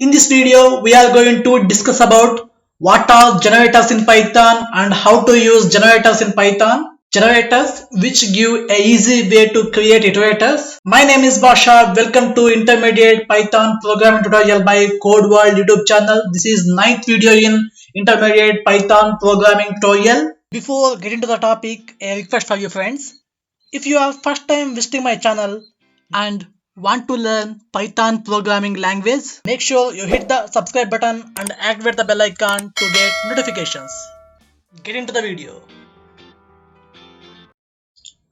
In this video, we are going to discuss about what are generators in Python and how to use generators in Python. Generators which give a easy way to create iterators. My name is Basha. Welcome to Intermediate Python Programming Tutorial by Code World YouTube channel. This is 9th video in Intermediate Python Programming Tutorial. Before getting to the topic, a request for you friends. If you are first time visiting my channel and want to learn Python programming language, make sure you hit the subscribe button and activate the bell icon to get notifications. Get into the video.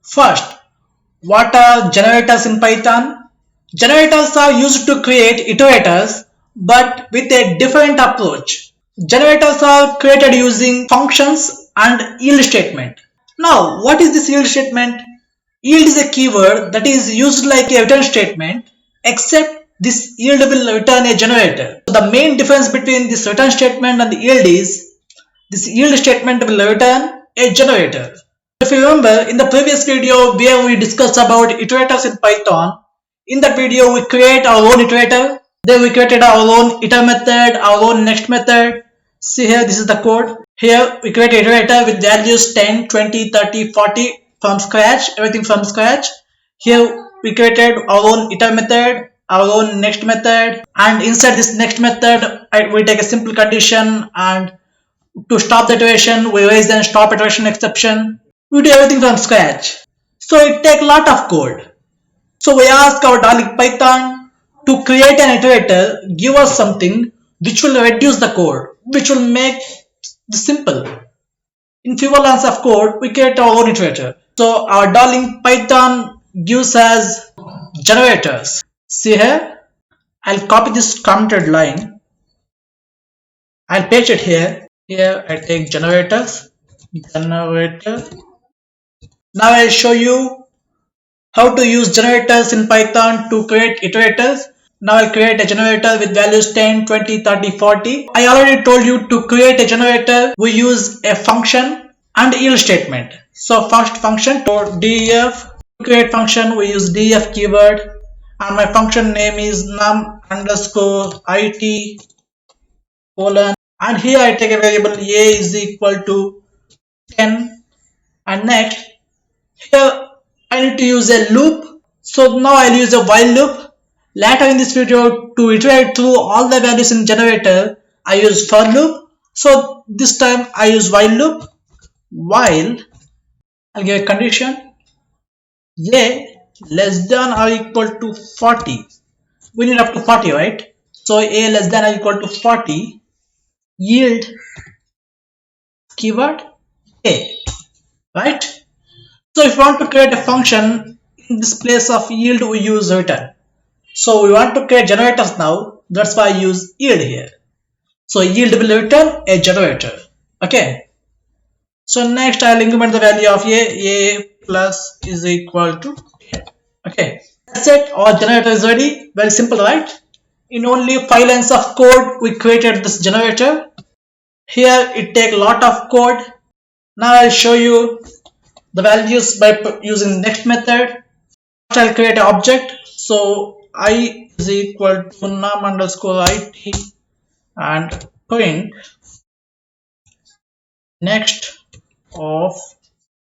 First, what are generators in Python? Generators are used to create iterators but with a different approach. Generators are created using functions and yield statement. Now, what is this yield statement? Yield is a keyword that is used like a return statement, except this yield will return a generator. So the main difference between this return statement and the yield is this yield statement will return a generator. If you remember, in the previous video where we discussed about iterators in Python, in that video we create our own iterator. Then we created our own iter method, our own next method. See here, this is the code. Here we create an iterator with values 10, 20, 30, 40 from scratch, everything from scratch. Here we created our own iter method, our own next method, and inside this next method we take a simple condition, and to stop the iteration we raise and stop iteration exception. We do everything from scratch. So it takes a lot of code. So we ask our darling Python to create an iterator, give us something which will reduce the code, which will make this simple. In fewer lines of code, we create our own iterator. So our darling Python gives us generators. See here, I'll copy this commented line. I'll paste it here. Here I take generators. Generator. Now I'll show you how to use generators in Python to create iterators. Now I'll create a generator with values 10, 20, 30, 40. I already told you to create a generator, we use a function and yield statement. So first function for def, to create function we use def keyword, and my function name is num underscore it colon, and here I take a variable a is equal to 10, and next here I need to use a loop. So now I'll use a while loop. Later in this video, to iterate through all the values in generator, I use for loop. So this time I use while loop. While I'll give a condition a less than or equal to 40. We need up to 40, right? So a less than or equal to 40, yield keyword a, right? So if we want to create a function, in this place of yield we use return. So we want to create generators now, that's why I use yield here. So yield will return a generator. Okay. So next I'll increment the value of a plus is equal to 10. Okay. That's it. Our generator is ready. Very simple, right? In only 5 lines of code we created this generator. Here it takes a lot of code. Now I'll show you the values by using next method. First I'll create an object. So I is equal to num underscore it and print next of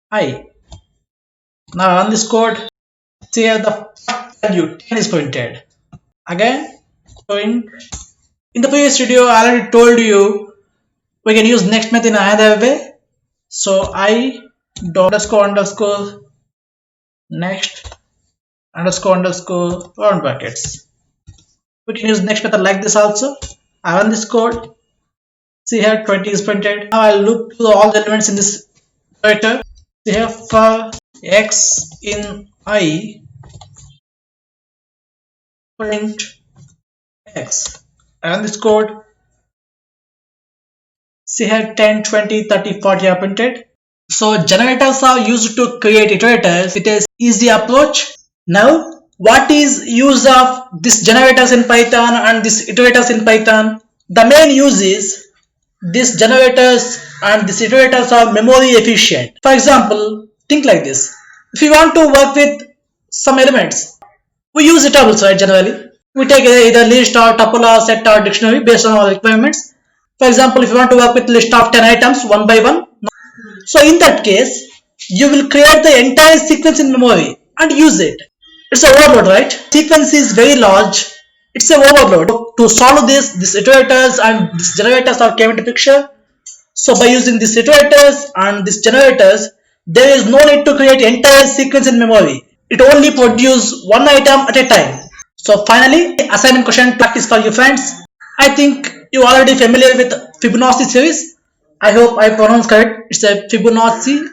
I. Now run this code. See here the value 10 is printed. Again print. In the previous video I already told you we can use next method in another way. So I dot underscore next underscore round brackets. We can use next method like this also. I run this code. See here 20 is printed. Now I'll loop through all the elements in this iterator. See here for x in I print x. I run this code. See here 10, 20, 30, 40 are printed. So generators are used to create iterators with an easy approach. Now, what is use of this generators in Python and this iterators in Python? The main use is these generators and these iterators are memory efficient. For example, think like this. If you want to work with some elements, we use itables, right, generally. We take either list or tuple or set or dictionary based on our requirements. For example, if you want to work with list of 10 items one by one, so in that case, you will create the entire sequence in memory and use it. It's an overload, right? Sequence is very large. It's an overload. To solve this, these iterators and these generators are came into picture. So by using these iterators and these generators, there is no need to create entire sequence in memory. It only produces one item at a time. So finally, assignment question practice for you friends. I think you are already familiar with Fibonacci series. I hope I pronounced correct. It's a Fibonacci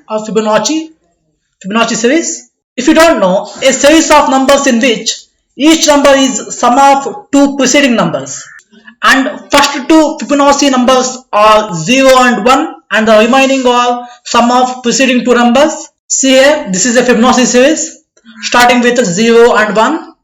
series. If you don't know, a series of numbers in which each number is sum of two preceding numbers. And first two Fibonacci numbers are 0 and 1 and the remaining are sum of preceding two numbers. See here, this is a Fibonacci series starting with 0 and 1.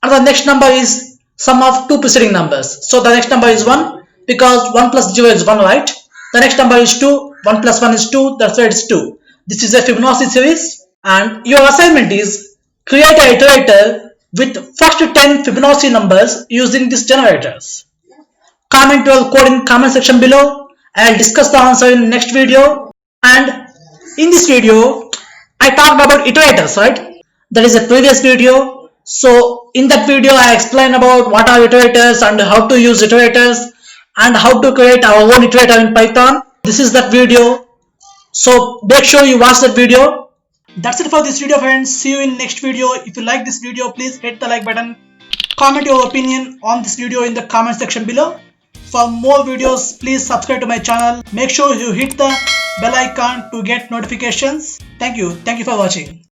And the next number is sum of two preceding numbers. So the next number is 1 because 1 plus 0 is 1, right? The next number is 2, 1 plus 1 is 2, that's why it's 2. This is a Fibonacci series and your assignment is create an iterator with first 10 Fibonacci numbers using these generators. Comment your code in comment section below. I'll discuss the answer in next video. And in this video, I talked about iterators, right? That is a previous video. So in that video, I explained about what are iterators and how to use iterators and how to create our own iterator in Python. This is that video. So make sure you watch that video. That's it for this video, friends. See you in next video. If you like this video, please hit the like button. Comment your opinion on this video in the comment section below. For more videos, please subscribe to my channel. Make sure you hit the bell icon to get notifications. Thank you. Thank you for watching.